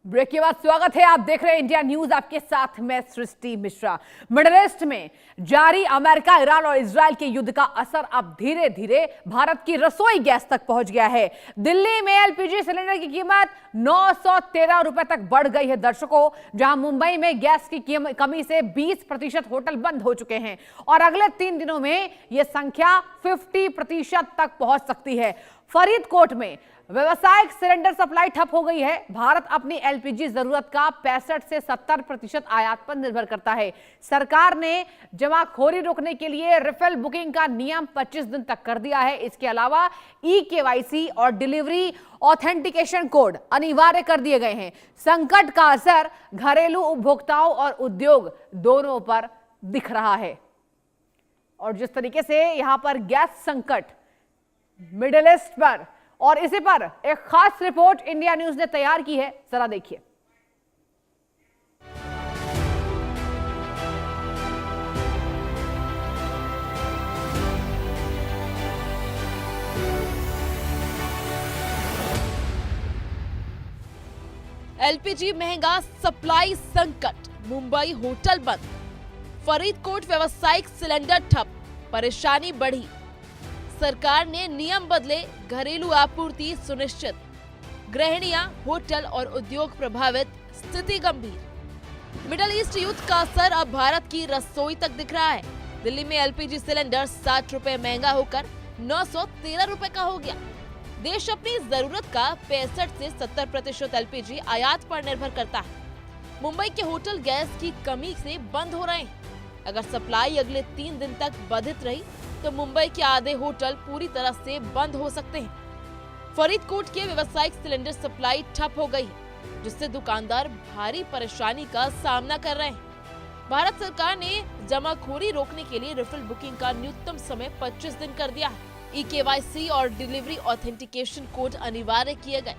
Break के बाद स्वागत है। आप देख रहे हैं इंडिया न्यूज, आपके साथ मैं सृष्टि मिश्रा। मिडिल ईस्ट में जारी अमेरिका, ईरान और इजराइल के युद्ध का असर अब धीरे धीरे भारत की रसोई गैस तक पहुंच गया है। दिल्ली में एलपीजी सिलेंडर की कीमत 913 रुपए तक बढ़ गई है दर्शकों, जहां मुंबई में गैस की कमी से 20% होटल बंद हो चुके हैं और अगले 3 दिनों में यह संख्या 50% तक पहुंच सकती है। फरीदकोट में व्यावसायिक सिलेंडर सप्लाई ठप हो गई है। भारत अपनी एलपीजी जरूरत का 65 से 70% आयात पर निर्भर करता है। सरकार ने जमाखोरी रोकने के लिए रिफिल बुकिंग का नियम 25 दिन तक कर दिया है। इसके अलावा ई-केवाईसी और डिलीवरी ऑथेंटिकेशन कोड अनिवार्य कर दिए गए हैं। संकट का असर घरेलू उपभोक्ताओं और उद्योग दोनों पर दिख रहा है। और जिस तरीके से यहां पर गैस संकट मिडिल ईस्ट पर और इसी पर एक खास रिपोर्ट इंडिया न्यूज ने तैयार की है, जरा देखिए। एलपीजी महंगा, सप्लाई संकट, मुंबई होटल बंद, फरीदकोट व्यावसायिक सिलेंडर ठप, परेशानी बढ़ी। सरकार ने नियम बदले, घरेलू आपूर्ति सुनिश्चित, गृहिणियां, होटल और उद्योग प्रभावित, स्थिति गंभीर। मिडिल ईस्ट युद्ध का असर अब भारत की रसोई तक दिख रहा है। दिल्ली में एलपीजी सिलेंडर 60 रुपए महंगा होकर 913 रुपए का हो गया। देश अपनी जरूरत का 65 से 70% एलपीजी आयात पर निर्भर करता है। मुंबई के होटल गैस की कमी से बंद हो रहे हैं। अगर सप्लाई अगले 3 दिन तक बाधित रही तो मुंबई के आधे होटल पूरी तरह से बंद हो सकते हैं। फरीदकोट के व्यावसायिक सिलेंडर सप्लाई ठप हो गई है, जिससे दुकानदार भारी परेशानी का सामना कर रहे हैं। भारत सरकार ने जमाखोरी रोकने के लिए रिफिल बुकिंग का न्यूनतम समय 25 दिन कर दिया है। ई-केवाईसी और डिलीवरी ऑथेंटिकेशन कोड अनिवार्य किए गए।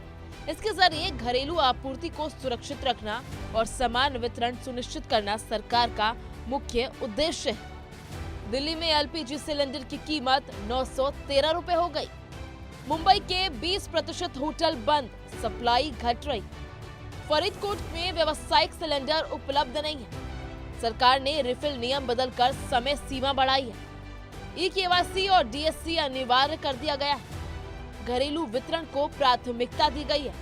इसके जरिए घरेलू आपूर्ति को सुरक्षित रखना और समान वितरण सुनिश्चित करना सरकार का मुख्य उद्देश्य है। दिल्ली में एलपीजी सिलेंडर की कीमत 913 रुपए हो गई। मुंबई के 20% होटल बंद, सप्लाई घट रही। फरीदकोट में व्यावसायिक सिलेंडर उपलब्ध नहीं है। सरकार ने रिफिल नियम बदलकर समय सीमा बढ़ाई है। ई-केवाईसी और डीएससी अनिवार्य कर दिया गया है। घरेलू वितरण को प्राथमिकता दी गई है।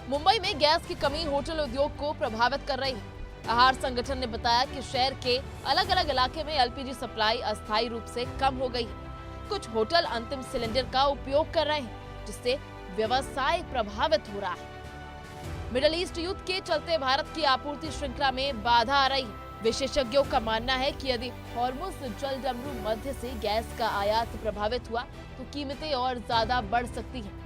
मुंबई में गैस की कमी होटल उद्योग को प्रभावित कर रही है। आहार संगठन ने बताया कि शहर के अलग अलग इलाके में एलपीजी सप्लाई अस्थायी रूप से कम हो गई है। कुछ होटल अंतिम सिलेंडर का उपयोग कर रहे हैं, जिससे व्यवसाय प्रभावित हो रहा है। मिडिल ईस्ट युद्ध के चलते भारत की आपूर्ति श्रृंखला में बाधा आ रही है। विशेषज्ञों का मानना है कि यदि हॉर्मुज जलडमरू मध्य से गैस का आयात प्रभावित हुआ तो कीमतें और ज्यादा बढ़ सकती हैं।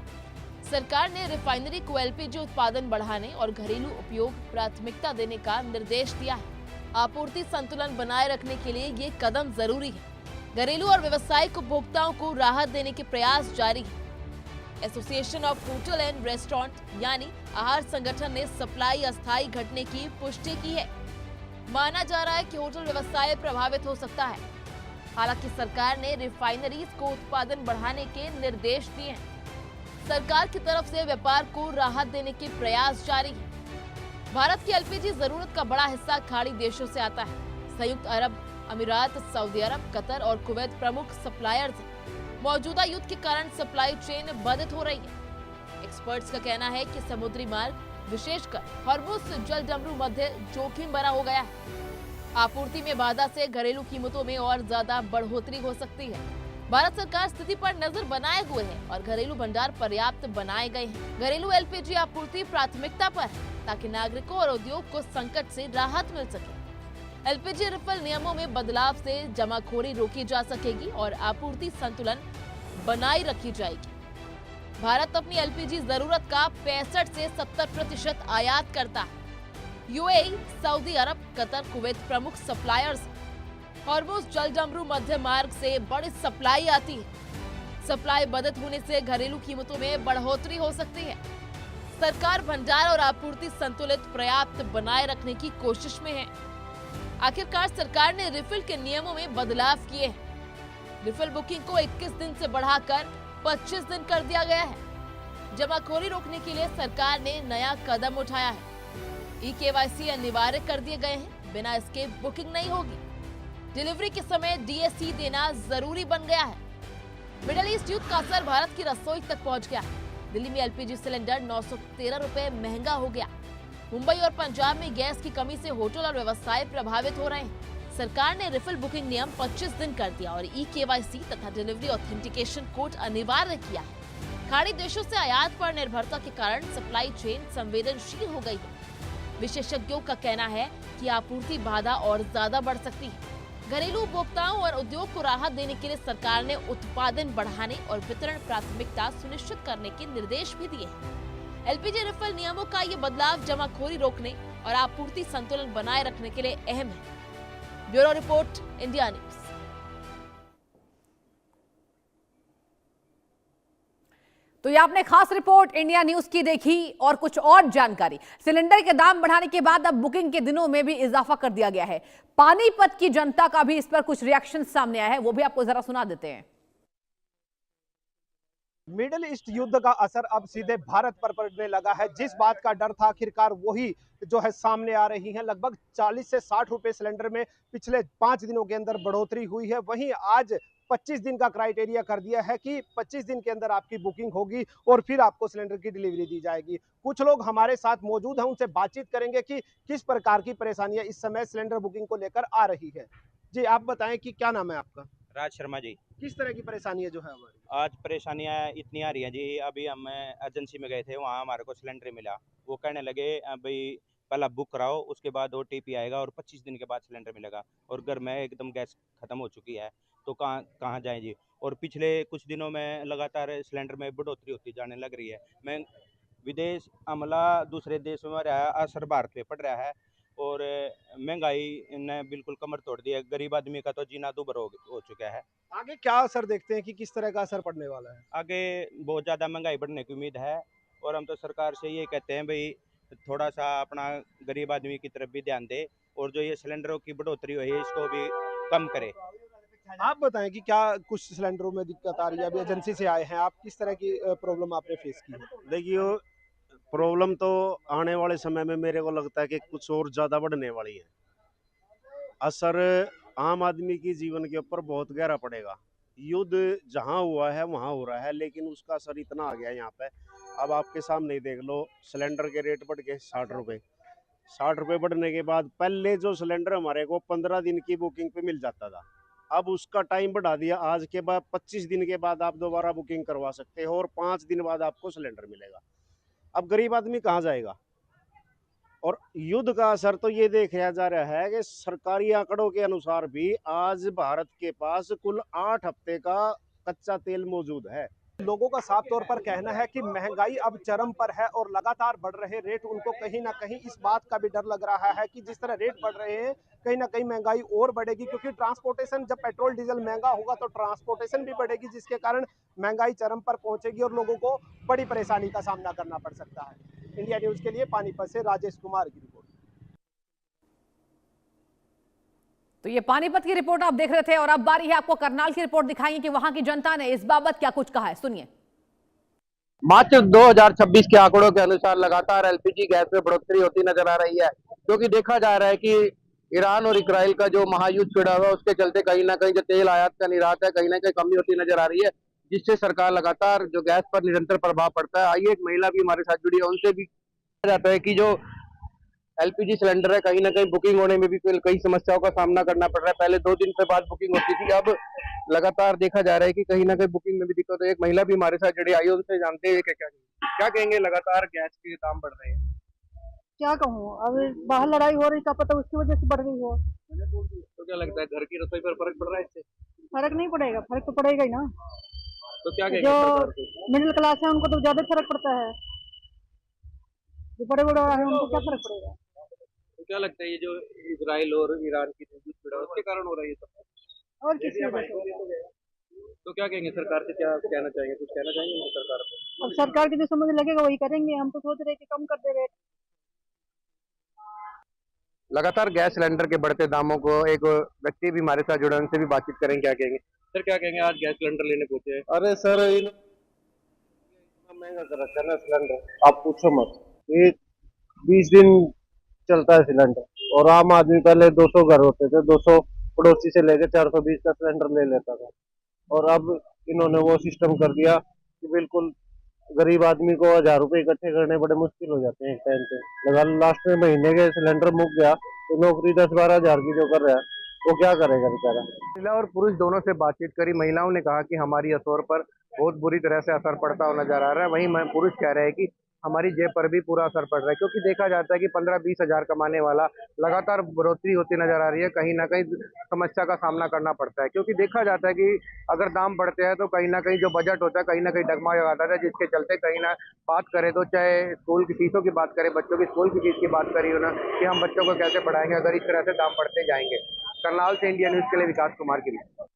सरकार ने रिफाइनरी को एलपीजी उत्पादन बढ़ाने और घरेलू उपयोग प्राथमिकता देने का निर्देश दिया है। आपूर्ति संतुलन बनाए रखने के लिए ये कदम जरूरी है। घरेलू और व्यावसायिक उपभोक्ताओं को राहत देने के प्रयास जारी है। Association of hotel and restaurant यानी आहार संगठन ने सप्लाई अस्थायी घटने की पुष्टि की है। माना जा रहा है कि होटल व्यवसाय प्रभावित हो सकता है। हालांकि सरकार ने रिफाइनरीज को उत्पादन बढ़ाने के निर्देश दिए हैं। सरकार की तरफ से व्यापार को राहत देने के प्रयास जारी है। भारत की एलपीजी जरूरत का बड़ा हिस्सा खाड़ी देशों से आता है। संयुक्त अरब अमीरात, सऊदी अरब, कतर और कुवैत प्रमुख सप्लायर्स हैं। मौजूदा युद्ध के कारण सप्लाई चेन बाधित हो रही है। एक्सपर्ट्स का कहना है कि समुद्री मार्ग, विशेषकर हॉर्मुज जलडमरू मध्य, जोखिम भरा हो गया है। आपूर्ति में बाधा से घरेलू कीमतों में और ज्यादा बढ़ोतरी हो सकती है। भारत सरकार स्थिति पर नजर बनाए हुए है और घरेलू भंडार पर्याप्त बनाए गए हैं। घरेलू एलपीजी आपूर्ति प्राथमिकता पर है ताकि नागरिकों और उद्योग को संकट से राहत मिल सके। एलपीजी रिफिल नियमों में बदलाव से जमाखोरी रोकी जा सकेगी और आपूर्ति संतुलन बनाए रखी जाएगी। भारत अपनी एलपीजी जरूरत का 65 से 70% आयात करता है। यूएई, सऊदी अरब, कतर, कुवैत प्रमुख सप्लायर्स। हॉर्मुज जलडमरू मध्य मार्ग से बड़ी सप्लाई आती है। सप्लाई बाधित होने से घरेलू कीमतों में बढ़ोतरी हो सकती है। सरकार भंडार और आपूर्ति संतुलित पर्याप्त बनाए रखने की कोशिश में है। आखिरकार सरकार ने रिफिल के नियमों में बदलाव किए हैं। रिफिल बुकिंग को 21 दिन से बढ़ाकर 25 दिन कर दिया गया है। जमाखोरी रोकने के लिए सरकार ने नया कदम उठाया है। ई-केवाईसी अनिवार्य कर दिए गए हैं, बिना इसके बुकिंग नहीं होगी। डिलीवरी के समय डीएससी देना जरूरी बन गया है। मिडिल ईस्ट युद्ध का असर भारत की रसोई तक पहुंच गया है। दिल्ली में एलपीजी सिलेंडर 913 रुपए महंगा हो गया। मुंबई और पंजाब में गैस की कमी से होटल और व्यवसाय प्रभावित हो रहे हैं। सरकार ने रिफिल बुकिंग नियम 25 दिन कर दिया और ई-केवाईसी तथा डिलीवरी ऑथेंटिकेशन कोड अनिवार्य किया है। खाड़ी देशों से आयात पर निर्भरता के कारण सप्लाई चेन संवेदनशील हो गई है। विशेषज्ञों का कहना है कि आपूर्ति बाधा और ज्यादा बढ़ सकती है। घरेलू उपभोक्ताओं और उद्योग को राहत देने के लिए सरकार ने उत्पादन बढ़ाने और वितरण प्राथमिकता सुनिश्चित करने के निर्देश भी दिए हैं। एलपीजी रिफिल नियमों का ये बदलाव जमाखोरी रोकने और आपूर्ति संतुलन बनाए रखने के लिए अहम है। Bureau report, India news. तो ये आपने खास रिपोर्ट इंडिया न्यूज की देखी। और कुछ और जानकारी, सिलेंडर के दाम बढ़ाने के बाद अब बुकिंग के दिनों में भी इजाफा कर दिया गया है। पानीपत की जनता का भी इस पर कुछ रिएक्शन सामने आया है, वो भी आपको जरा सुना देते हैं। मिडिल ईस्ट युद्ध का असर अब सीधे भारत पर पड़ने लगा है। जिस बात का डर था आखिरकार वही जो है सामने आ रही है। लगभग 40 से 60 रुपए सिलेंडर में पिछले 5 दिनों के अंदर बढ़ोतरी हुई है। वहीं आज 25 दिन का क्राइटेरिया कर दिया है कि 25 दिन के अंदर आपकी बुकिंग होगी और फिर आपको सिलेंडर की डिलीवरी दी जाएगी। कुछ लोग हमारे साथ मौजूद हैं, उनसे बातचीत करेंगे कि किस प्रकार की परेशानियां इस समय सिलेंडर बुकिंग को लेकर आ रही है। जी आप बताएं कि क्या नाम है आपका? राज शर्मा जी। किस तरह की परेशानी है जो है हमारी? आज परेशानियां इतनी आ रही हैं जी। अभी हम एजेंसी में गए थे, वहाँ हमारे को सिलेंडर मिला। वो कहने लगे भाई पहला बुक कराओ, उसके बाद ओटीपी आएगा और 25 दिन के बाद सिलेंडर मिलेगा। और घर में एकदम गैस खत्म हो चुकी है, तो कहाँ जाएं जी। और पिछले कुछ दिनों में लगातार सिलेंडर में बढ़ोतरी होती जाने लग रही है। मैं विदेश अमला दूसरे देशों में रहा, असर भारत पे पड़ रहा है और महंगाई ने बिल्कुल कमर तोड़ दी है। गरीब आदमी का तो जीना दूभर हो चुका है। आगे क्या असर देखते हैं कि किस तरह का असर पड़ने वाला है? आगे बहुत ज़्यादा महंगाई बढ़ने की उम्मीद है और हम तो सरकार से ये कहते हैं भाई थोड़ा सा अपना गरीब आदमी की तरफ भी ध्यान दे और जो ये सिलेंडरों की बढ़ोतरी हुई है इसको भी कम करे। आप बताएं कि क्या कुछ सिलेंडरों में दिक्कत आ रही है? अभी एजेंसी से आए हैं आप, किस तरह की प्रॉब्लम आपने फेस की है? देखिए, प्रॉब्लम तो आने वाले समय में मेरे को लगता है कि कुछ और ज़्यादा बढ़ने वाली है। असर आम आदमी की जीवन के ऊपर बहुत गहरा पड़ेगा। युद्ध जहाँ हुआ है वहाँ हो रहा है, लेकिन उसका असर इतना आ गया है यहाँ पे। अब आपके सामने ही देख लो, सिलेंडर के रेट बढ़ गए 60 रुपये। 60 रुपये बढ़ने के बाद पहले जो सिलेंडर हमारे को 15 दिन की बुकिंग पे मिल जाता था, अब उसका टाइम बढ़ा दिया। आज के बाद 25 दिन के बाद आप दोबारा बुकिंग करवा सकते हो और 5 दिन बाद आपको सिलेंडर मिलेगा। अब गरीब आदमी कहाँ जाएगा? और युद्ध का असर तो ये देखा जा रहा है कि सरकारी आंकड़ों के अनुसार भी आज भारत के पास कुल 8 हफ्ते का कच्चा तेल मौजूद है। लोगों का साफ तौर पर कहना है कि महंगाई अब चरम पर है और लगातार बढ़ रहे रेट उनको कहीं ना कहीं इस बात का भी डर लग रहा है कि जिस तरह रेट बढ़ रहे हैं कहीं ना कहीं महंगाई और बढ़ेगी, क्योंकि ट्रांसपोर्टेशन, जब पेट्रोल डीजल महंगा होगा तो ट्रांसपोर्टेशन भी बढ़ेगी, जिसके कारण महंगाई चरम पर पहुंचेगी और लोगों को बड़ी परेशानी का सामना करना पड़ सकता है। इंडिया न्यूज के लिए पानीपत से राजेश कुमार की रिपोर्ट। तो ये पानीपत की रिपोर्ट आप देख रहे थे और अब बारी है आपको करनाल की रिपोर्ट दिखाएंगे कि वहां की जनता ने इस बाबत क्या कुछ कहा है। सुनिए। मार्च 2026 के आंकड़ों के अनुसार लगातार एलपीजी गैस में बढ़ोतरी होती नजर आ रही है, क्योंकि देखा जा रहा है कि ईरान और इजराइल का जो महायुद्ध छिड़ा हुआ है उसके चलते कहीं ना कहीं जो तेल आयात का निर्यात है कहीं ना कहीं कमी होती नजर आ रही है, जिससे सरकार लगातार जो गैस पर निरंतर प्रभाव पड़ता है। आइए एक महिला भी हमारे साथ जुड़ी है, उनसे भी कहा जाता है कि जो एलपीजी सिलेंडर है कहीं ना कहीं बुकिंग होने में भी कई समस्याओं का सामना करना पड़ रहा है। पहले 2 दिन के बाद बुकिंग होती थी, अब लगातार देखा जा रहा है कि कहीं ना कहीं बुकिंग में भी दिक्कत है। एक महिला भी हमारे साथ जुड़ी, आइए उनसे जानते हैं क्या कहेंगे। लगातार गैस के दाम बढ़ रहे हैं, क्या कहूँ, अब बाहर लड़ाई हो रही था, पता उसकी वजह से बढ़ गई है। तो क्या लगता है घर की रसोई पर फर्क पड़ रहा है इससे? फर्क नहीं पड़ेगा, फर्क तो पड़ेगा ही ना। तो क्या कहेंगे जो मिडिल क्लास है उनको तो ज्यादा फर्क पड़ता है, जो बड़े बड़े है उनको क्या फर्क पड़ेगा। तो क्या लगता है ये जो इजराइल और ईरान की युद्ध छिड़ा उसके कारण हो रहा है ये सब? और किसी वजह से। तो क्या कहेंगे सरकार से, क्या कहना चाहेंगे, कुछ कहना चाहेंगे सरकार को? अब सरकार की जो समझ लगेगा वही करेंगे, हम तो सोच रहे कि कम कर दे रेट। लगातार गैस सिलेंडर के बढ़ते दामों को एक व्यक्ति भी हमारे साथ जुड़े, उनसे भी बातचीत करेंगे। क्या कहेंगे सर, क्या कहेंगे, आज गैस सिलेंडर लेने पहुंचे हैं? अरे सर, इतना महंगा कर रखा है ना सिलेंडर, आप पूछो मत। एक 20 दिन चलता है सिलेंडर। और आम आदमी पहले 200 घर होते थे, 200 पड़ोसी से लेकर 420 का सिलेंडर ले लेता था। और अब इन्होंने वो सिस्टम कर दिया कि बिल्कुल गरीब आदमी को 1000 रुपए इकट्ठे करने बड़े मुश्किल हो जाते हैं एक टाइम पे। लगा लास्ट में महीने के सिलेंडर मुक गया तो नौकरी 10-12 हजार की जो कर रहा है वो क्या करेगा बेचारा। महिला और पुरुष दोनों से बातचीत करी। महिलाओं ने कहा कि हमारी असर पर बहुत बुरी तरह से असर पड़ता हुआ नजर आ रहा है। वहीं पुरुष कह रहे हैं कि हमारी जेब पर भी पूरा असर पड़ रहा है, क्योंकि देखा जाता है कि 15-20 हजार कमाने वाला लगातार बढ़ोतरी होती नजर आ रही है। कहीं ना कहीं समस्या का सामना करना पड़ता है, क्योंकि देखा जाता है कि अगर दाम बढ़ते हैं तो कहीं ना कहीं जो बजट होता है कहीं ना कहीं डगमगा जाता है, जिसके चलते कहीं ना बात करें तो चाहे स्कूल की फीसों की बात करें, बच्चों की स्कूल की फीस की बात करी हो ना, कि हम बच्चों को कैसे पढ़ाएंगे अगर इस तरह से दाम बढ़ते जाएंगे। करनाल से इंडिया न्यूज के लिए विकास कुमार की रिपोर्ट।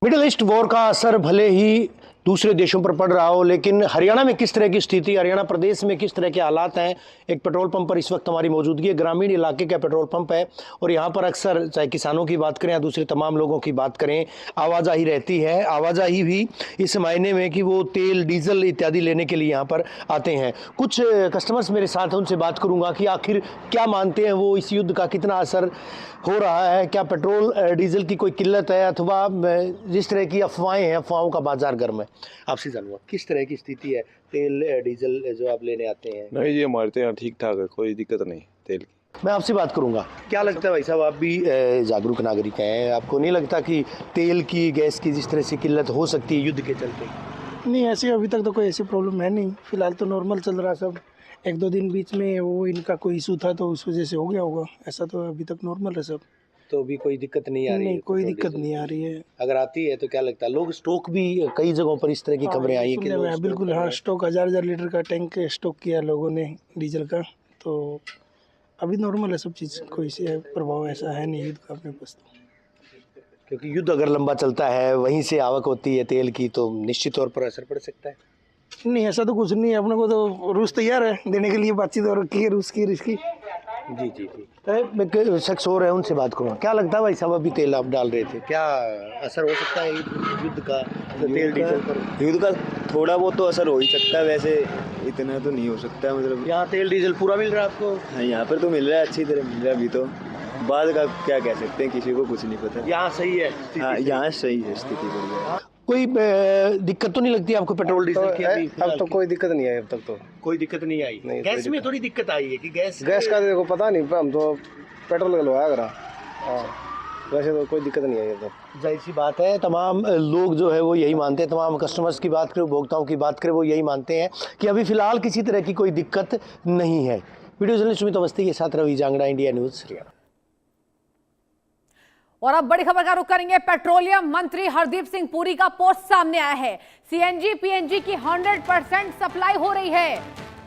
मिडिल ईस्ट वॉर का असर भले ही दूसरे देशों पर पड़ रहा हो, लेकिन हरियाणा में किस तरह की स्थिति, हरियाणा प्रदेश में किस तरह के हालात हैं। एक पेट्रोल पंप पर इस वक्त हमारी मौजूदगी है। ग्रामीण इलाके का पेट्रोल पंप है और यहाँ पर अक्सर चाहे किसानों की बात करें या दूसरे तमाम लोगों की बात करें, आवाजाही रहती है। आवाजाही भी इस मायने में कि वो तेल, डीजल इत्यादि लेने के लिए यहाँ पर आते हैं। कुछ कस्टमर्स मेरे साथ हैं, उनसे बात करूँगा कि आखिर क्या मानते हैं वो, इस युद्ध का कितना असर हो रहा है, क्या पेट्रोल डीजल की कोई किल्लत है अथवा जिस तरह की अफवाहें हैं, अफवाहों का बाजार गर्म है। आपसे जानूंगा किस तरह की स्थिति है, तेल डीजल जो आप लेने आते हैं। नहीं जी, हमारे तो यहाँ ठीक ठाक है, कोई दिक्कत नहीं तेल की। मैं आपसे बात करूंगा, क्या लगता है भाई साहब, आप भी जागरूक नागरिक हैं, आपको नहीं लगता कि तेल की, गैस की जिस तरह से किल्लत हो सकती है युद्ध के चलते? नहीं, ऐसी अभी तक तो कोई ऐसी प्रॉब्लम है नहीं, फिलहाल तो नॉर्मल चल रहा है सब। 1-2 दिन बीच में वो इनका कोई इशू था तो उस वजह से हो गया होगा, ऐसा तो अभी तक नॉर्मल है सब। तो अभी कोई दिक्कत नहीं आ रही है? नहीं, कोई दिक्कत नहीं आ रही है। अगर आती है तो क्या लगता है, लोग स्टॉक भी कई जगहों पर इस तरह की खबरें आई है कि लोग बिल्कुल, हाँ, स्टॉक 1000 लीटर का टैंक स्टॉक किया लोगों ने डीजल का, तो अभी नॉर्मल है सब चीज़, कोई से प्रभाव ऐसा है नहीं युद्ध का अपने पास। क्योंकि युद्ध अगर लंबा चलता है, वहीं से आवक होती है तेल की, तो निश्चित तौर पर असर पड़ सकता है। नहीं, ऐसा तो कुछ नहीं है, अपने को तो रूस तैयार है देने के लिए, बातचीत और की है रूस की इसकी। जी जी जी। मैं शख्स हो रहे हैं, उनसे बात करूँगा। क्या लगता है भाई साहब, अभी तेल आप डाल रहे थे, क्या असर हो सकता है युद्ध का तेल डीजल पर? युद्ध का थोड़ा बहुत तो असर हो ही सकता है, वैसे इतना तो नहीं हो सकता है। मतलब यहाँ तेल डीजल पूरा मिल रहा है आपको? हाँ, यहाँ पर तो मिल रहा है, अच्छी तरह मिल रहा है। अभी तो बाद का क्या कह सकते हैं, किसी को कुछ नहीं पता। यहाँ सही है? हाँ, यहाँ सही है, स्थिति बढ़िया। कोई दिक्कत तो नहीं लगती आपको पेट्रोल डीजल की? अभी अब तो कोई दिक्कत नहीं आई, अब तक तो कोई दिक्कत नहीं आई। नहीं, गैस में थोड़ी दिक्कत आई है कि गैस का देखो पता नहीं, हम तो पेट्रोल लगवाया करा। वैसे तो कोई दिक्कत नहीं आई अब तक। जाहिर सी बात है, तमाम लोग जो है वो यही मानते हैं, तमाम कस्टमर्स की बात करें, उपभोक्ताओं की बात करें, वो यही मानते हैं कि अभी फिलहाल किसी तरह की कोई दिक्कत नहीं है। वीडियो जर्नलिस्ट सुमित अवस्थी के साथ रवि जांगड़ा, इंडिया न्यूज़, हरियाणा। और अब बड़ी खबर का रुख करेंगे। पेट्रोलियम मंत्री हरदीप सिंह पुरी का पोस्ट सामने आया है। सीएनजी पीएनजी की 100% सप्लाई हो रही है।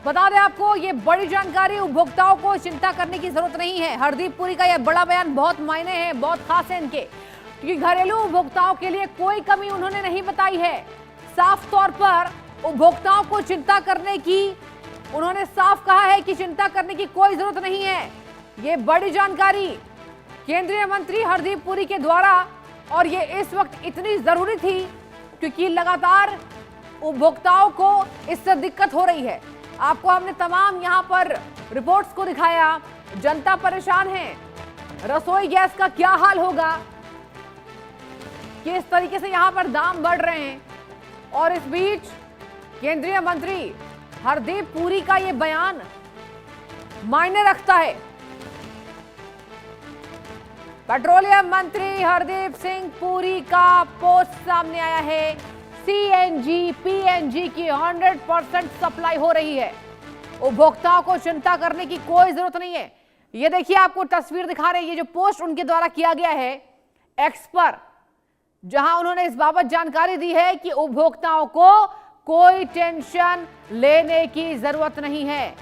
बता दें आपको, ये बड़ी जानकारी, उपभोक्ताओं को चिंता करने की जरूरत नहीं है। हरदीप पुरी का यह बड़ा बयान बहुत मायने हैं, बहुत खास है इनके, क्योंकि घरेलू उपभोक्ताओं के लिए कोई कमी उन्होंने नहीं बताई है। साफ तौर पर उपभोक्ताओं को चिंता करने की उन्होंने साफ कहा है कि चिंता करने की कोई जरूरत नहीं है। ये बड़ी जानकारी केंद्रीय मंत्री हरदीप पुरी के द्वारा, और ये इस वक्त इतनी जरूरी थी क्योंकि लगातार उपभोक्ताओं को इससे दिक्कत हो रही है। आपको हमने तमाम यहां पर रिपोर्ट्स को दिखाया, जनता परेशान है। रसोई गैस का क्या हाल होगा, किस तरीके से यहां पर दाम बढ़ रहे हैं, और इस बीच केंद्रीय मंत्री हरदीप पुरी का ये बयान मायने रखता है। पेट्रोलियम मंत्री हरदीप सिंह पुरी का पोस्ट सामने आया है। सीएनजी पीएनजी की 100% सप्लाई हो रही है। उपभोक्ताओं को चिंता करने की कोई जरूरत नहीं है। ये देखिए, आपको तस्वीर दिखा रहे हैं, ये जो पोस्ट उनके द्वारा किया गया है एक्स पर, जहां उन्होंने इस बाबत जानकारी दी है कि उपभोक्ताओं को कोई टेंशन लेने की जरूरत नहीं है,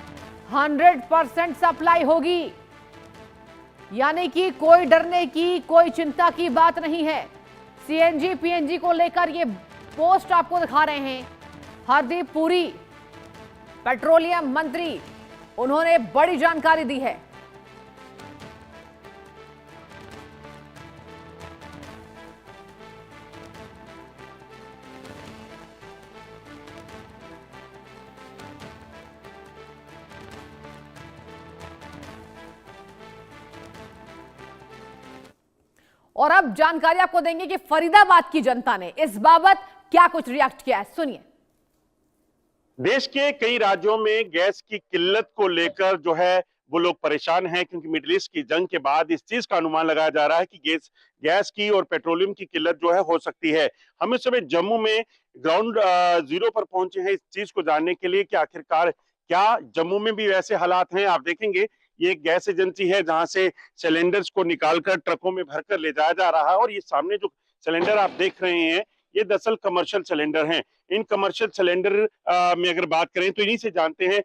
100% सप्लाई होगी, यानी कि कोई डरने की, कोई चिंता की बात नहीं है। सीएनजी पीएनजी को लेकर ये पोस्ट आपको दिखा रहे हैं हरदीप पुरी, पेट्रोलियम मंत्री, उन्होंने बड़ी जानकारी दी है। और अब जानकारी आपको देंगे कि फरीदाबाद की जनता ने इस बाबत क्या कुछ रिएक्ट किया है, सुनिए। देश के कई राज्यों में गैस की किल्लत को लेकर जो है वो लोग परेशान हैं, क्योंकि मिडिल ईस्ट की जंग के बाद इस चीज का अनुमान लगाया जा रहा है कि गैस की और पेट्रोलियम की किल्लत जो है हो सकती है। हम इस समय जम्मू में ग्राउंड जीरो पर पहुंचे हैं इस चीज को जानने के लिए कि आखिरकार क्या जम्मू में भी वैसे हालात हैं। आप देखेंगे ये एक गैस एजेंसी है जहां से सिलेंडर्स को निकालकर ट्रकों में भरकर ले जाया जा रहा है, और ये सामने जो सिलेंडर आप देख रहे हैं ये दरअसल कमर्शियल सिलेंडर हैं। इन कमर्शियल सिलेंडर में अगर बात करें तो इन्हीं से जानते हैं।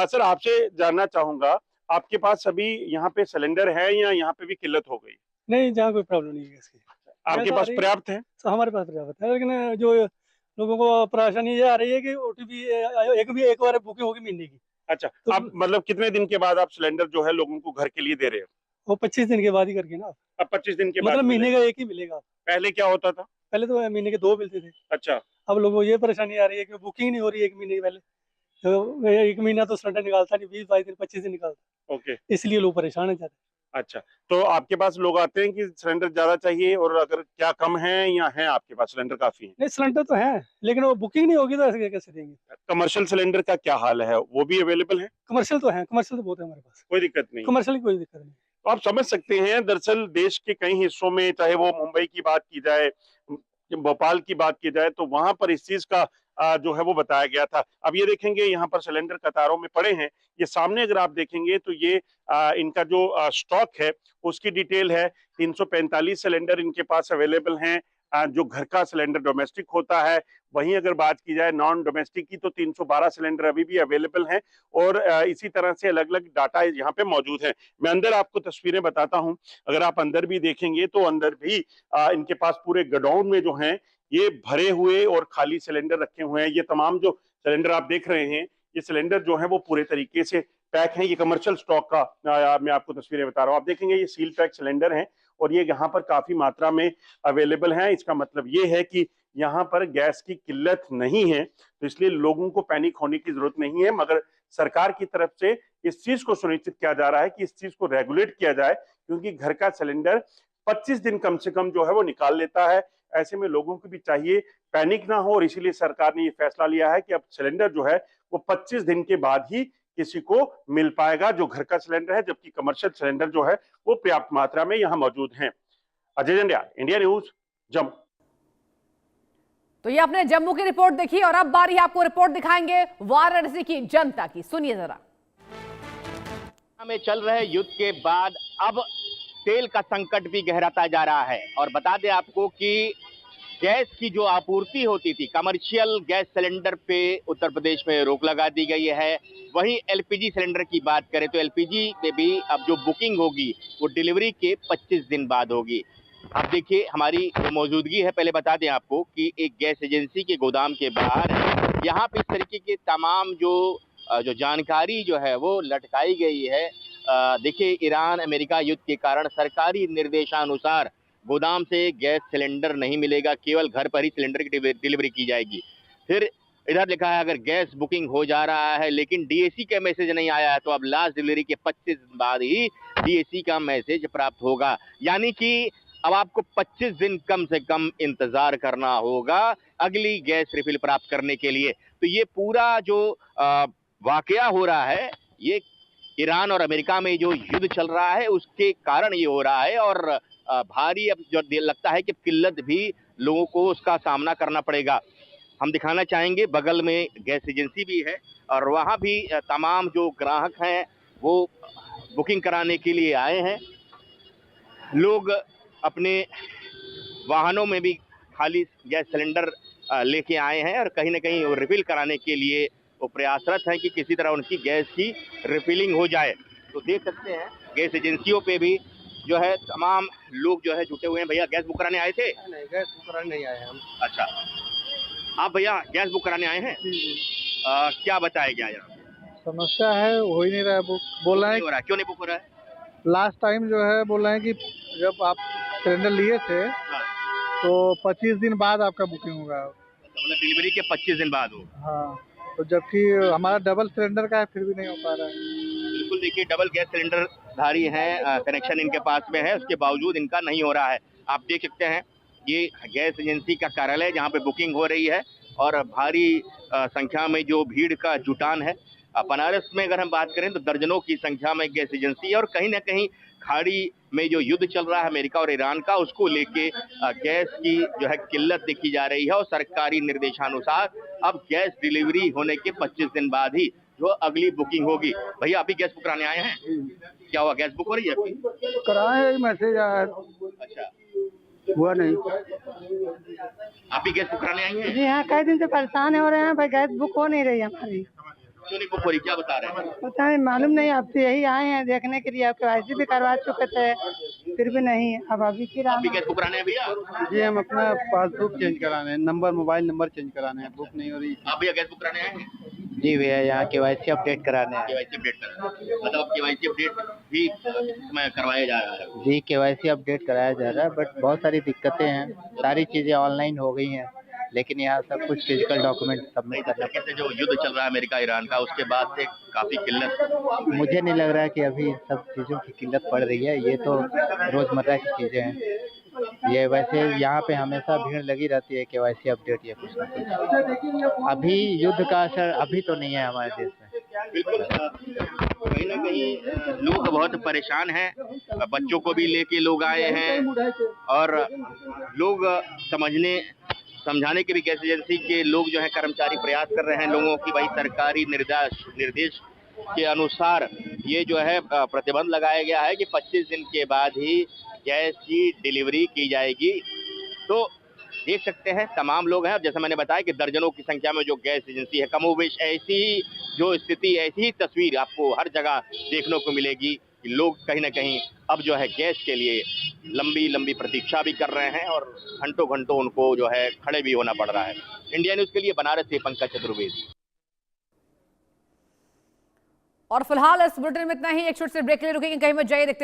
सर, आपसे जानना चाहूंगा, आपके पास अभी यहाँ पे सिलेंडर है या यहाँ पे भी किल्लत हो गई? नहीं, जहाँ कोई प्रॉब्लम नहीं है इसकी। आपके पास पर्याप्त है? हमारे पास पर्याप्त है, लेकिन जो लोगों को परेशानी ये आ रही है कि ओटीपी एक बार बुकिंग होगी महीने की। अच्छा, तो आप मतलब कितने दिन के बाद आप सिलेंडर जो है लोगों को घर के लिए दे रहे हो? वो 25 दिन के बाद ही करके ना। अब 25 दिन के बाद मतलब महीने का एक ही मिलेगा। पहले क्या होता था? पहले तो महीने के 2 मिलते थे। अच्छा, अब लोगों को ये परेशानी आ रही है कि बुकिंग नहीं हो रही है 1 महीने के पहले। तो 1 महीना तो सिलेंडर निकालता नहीं, 20-22 दिन 25 दिन निकालता। ओके, इसलिए लोग परेशान है ज्यादा। अच्छा, तो आपके पास लोग आते हैं कि सिलेंडर ज्यादा चाहिए, और अगर क्या कम है या है आपके पास सिलेंडर काफी है? नहीं, सिलेंडर तो है, लेकिन वो बुकिंग नहीं होगी तो ऐसे कैसे देंगे? कमर्शियल सिलेंडर का क्या हाल है, वो भी अवेलेबल है? कमर्शियल तो है, कमर्शियल तो बहुत है हमारे पास, कोई दिक्कत नहीं? कमर्शियल की कोई दिक्कत नहीं। तो आप समझ सकते हैं, दरअसल देश के कई हिस्सों में, चाहे वो मुंबई की बात की जाए, भोपाल की बात की जाए, तो वहां पर इस चीज का जो है वो बताया गया था। अब ये देखेंगे यहाँ पर सिलेंडर कतारों में पड़े हैं। ये सामने अगर आप देखेंगे तो ये इनका जो स्टॉक है उसकी डिटेल है। 345 सिलेंडर इनके पास अवेलेबल हैं, जो घर का सिलेंडर डोमेस्टिक होता है। वहीं अगर बात की जाए नॉन डोमेस्टिक की तो 312 सिलेंडर अभी भी अवेलेबल हैं, और इसी तरह से अलग अलग डाटा यहाँ पे मौजूद है। मैं अंदर आपको तस्वीरें बताता हूँ। अगर आप अंदर भी देखेंगे तो अंदर भी इनके पास पूरे गोडाउन में जो हैं ये भरे हुए और खाली सिलेंडर रखे हुए हैं। ये तमाम जो सिलेंडर आप देख रहे हैं, ये सिलेंडर जो है वो पूरे तरीके से पैक है। ये कमर्शियल स्टॉक का मैं आपको तस्वीरें बता रहा हूँ। आप देखेंगे ये सील पैक सिलेंडर हैं, और ये यहाँ पर काफी मात्रा में अवेलेबल हैं। इसका मतलब ये है कि यहाँ पर गैस की किल्लत नहीं है, तो इसलिए लोगों को पैनिक होने की जरूरत नहीं है। मगर सरकार की तरफ से इस चीज को सुनिश्चित किया जा रहा है कि इस चीज को रेगुलेट किया जाए, क्योंकि घर का सिलेंडर 25 दिन कम से कम जो है वो निकाल लेता है। ऐसे में लोगों को भी चाहिए पैनिक ना हो, और इसीलिए सरकार ने ये फैसला लिया है कि अब सिलेंडर जो है वो 25 दिन के बाद ही किसी को मिल पाएगा, जो घर का सिलेंडर है, जबकि कमर्शियल सिलेंडर जो है वो पर्याप्त मात्रा में यहाँ मौजूद हैं। Ajay Jandial, India news, Jammu. तो ये आपने जम्मू की रिपोर्ट देखी, और अब बारी आपको रिपोर्ट दिखाएंगे वाराणसी की जनता की, सुनिए जरा। में चल रहे युद्ध के बाद अब तेल का संकट भी गहराता जा रहा है, और बता दें आपको कि गैस की जो आपूर्ति होती थी, कमर्शियल गैस सिलेंडर पे उत्तर प्रदेश में रोक लगा दी गई है। वहीं एलपीजी सिलेंडर की बात करें तो एलपीजी में भी अब जो बुकिंग होगी वो डिलीवरी के 25 दिन बाद होगी। अब देखिए हमारी जो मौजूदगी है, पहले बता दें आपको कि एक गैस एजेंसी के गोदाम के बाहर यहाँ पे इस तरीके के तमाम जो जानकारी जो है वो लटकाई गई है। देखिए, ईरान अमेरिका युद्ध के कारण सरकारी निर्देशानुसार गोदाम से गैस सिलेंडर नहीं मिलेगा, केवल घर पर ही सिलेंडर की डिलीवरी की जाएगी। फिर इधर लिखा है अगर गैस बुकिंग हो जा रहा है लेकिन डीएसी का मैसेज नहीं आया है तो अब लास्ट डिलीवरी के 25 दिन बाद ही डीएसी का मैसेज प्राप्त होगा। यानी कि अब आपको 25 दिन कम से कम इंतजार करना होगा अगली गैस रिफिल प्राप्त करने के लिए। तो ये पूरा जो वाकया हो रहा है, ये ईरान और अमेरिका में जो युद्ध चल रहा है उसके कारण ये हो रहा है, और भारी अब जो लगता है कि किल्लत भी लोगों को उसका सामना करना पड़ेगा। हम दिखाना चाहेंगे, बगल में गैस एजेंसी भी है और वहाँ भी तमाम जो ग्राहक हैं वो बुकिंग कराने के लिए आए हैं। लोग अपने वाहनों में भी खाली गैस सिलेंडर लेके आए हैं और कहीं ना कहीं वो रिफिल कराने के लिए वो प्रयासरत हैं कि किसी तरह उनकी गैस की रिफिलिंग हो जाए। तो देख सकते हैं गैस एजेंसियों पे भी जो है तमाम लोग जो है जुटे हुए हैं। भैया गैस बुक कराने आए थे? नहीं, गैस बुक कराने नहीं आए हम। अच्छा, आप भैया गैस बुक कराने आए हैं? क्या बताया गया यार? समस्या है, हो ही नहीं रहा है बुक। बोल रहे हैं क्यों नहीं बुक हो रहा है? लास्ट टाइम जो है बोल रहे हैं कि जब आप सिलेंडर लिए थे तो 25 दिन बाद आपका बुकिंग होगा। मतलब डिलीवरी के 25 दिन बाद हो? हाँ, तो जबकि हमारा डबल सिलेंडर का है फिर भी नहीं हो पा रहा है। बिल्कुल, देखिए डबल गैस सिलेंडर धारी हैं, कनेक्शन इनके पास में है, उसके बावजूद इनका नहीं हो रहा है। आप देख सकते हैं ये गैस एजेंसी का कार्यालय है जहाँ पे बुकिंग हो रही है और भारी संख्या में जो भीड़ का जुटान है। बनारस में अगर हम बात करें तो दर्जनों की संख्या में गैस एजेंसी है और कहीं ना कहीं खाड़ी में जो युद्ध चल रहा है अमेरिका और ईरान का, उसको लेके गैस की जो है किल्लत देखी जा रही है और सरकारी निर्देशानुसार अब गैस डिलीवरी होने के 25 दिन बाद ही जो अगली बुकिंग होगी। भैया आप ही गैस बुक कराने आए हैं, क्या हुआ गैस बुक हो रही है आपकी? कराए मैसेज आया, अच्छा हुआ नहीं। आप ही गैस बुक कराने आई हैं? जी हाँ, कई दिन से परेशान हो रहे हैं भाई, गैस बुक हो नहीं रही हमारी। क्यों नहीं बुक हो रही, क्या बता रहे हैं? पता नहीं, मालूम नहीं, अब तो यही आए हैं देखने के लिए। आपके KYC भी करवा चुके थे फिर भी नहीं, अब अभी फिर आप ही गैस बुक कराने हैं भैया? जी हम अपना पासबुक चेंज कराने हैं, नंबर मोबाइल नंबर चेंज कराने हैं, बुक नहीं हो रही। आप भैया गैस बुक कराने आए हैं? जी भैया यहाँ KYC अपडेट कराने हैं। KYC अपडेट कराना, मतलब KYC अपडेट भी इसमें करवाया जा रहा है? जी KYC अपडेट कराया जा रहा है, बट बहुत सारी दिक्कतें हैं। सारी चीज़ें ऑनलाइन हो गई हैं, लेकिन यहाँ सब कुछ फिजिकल डॉक्यूमेंट सबमिट करना पड़ता से जो युद्ध चल रहा है अमेरिका ईरान का, उसके बाद से काफी किल्लत। है। मुझे नहीं लग रहा है कि अभी इन सब चीज़ों की किल्लत पड़ रही है, ये तो रोज़मर्रा की चीज़ें हैं। ये वैसे यहाँ पे हमेशा भीड़ लगी रहती है KYC अपडेट या कुछ ना कुछ। अभी युद्ध का असर अभी तो नहीं है हमारे देश में। बिल्कुल, कहीं ना कहीं लोग बहुत परेशान हैं, बच्चों को भी लेके लोग आए हैं और लोग समझाने के भी गैस एजेंसी के लोग जो है कर्मचारी प्रयास कर रहे हैं लोगों की, भाई सरकारी निर्देश के अनुसार ये जो है प्रतिबंध लगाया गया है कि 25 दिन के बाद ही गैस की डिलीवरी की जाएगी। तो देख सकते हैं तमाम लोग हैं और जैसा मैंने बताया कि दर्जनों की संख्या में जो गैस एजेंसी है, कमोबेश ऐसी ही जो स्थिति, ऐसी ही तस्वीर आपको हर जगह देखने को मिलेगी कि लोग कहीं ना कहीं अब जो है गैस के लिए लंबी लंबी प्रतीक्षा भी कर रहे हैं और घंटों घंटों उनको जो है खड़े भी होना पड़ रहा है। इंडिया न्यूज़ के लिए बनारस से पंकज चतुर्वेदी। और फिलहाल इस बुलेटिन में इतना ही। एक छोटे से ब्रेक ले रुकेंगे, कहीं मत जाइए, देखते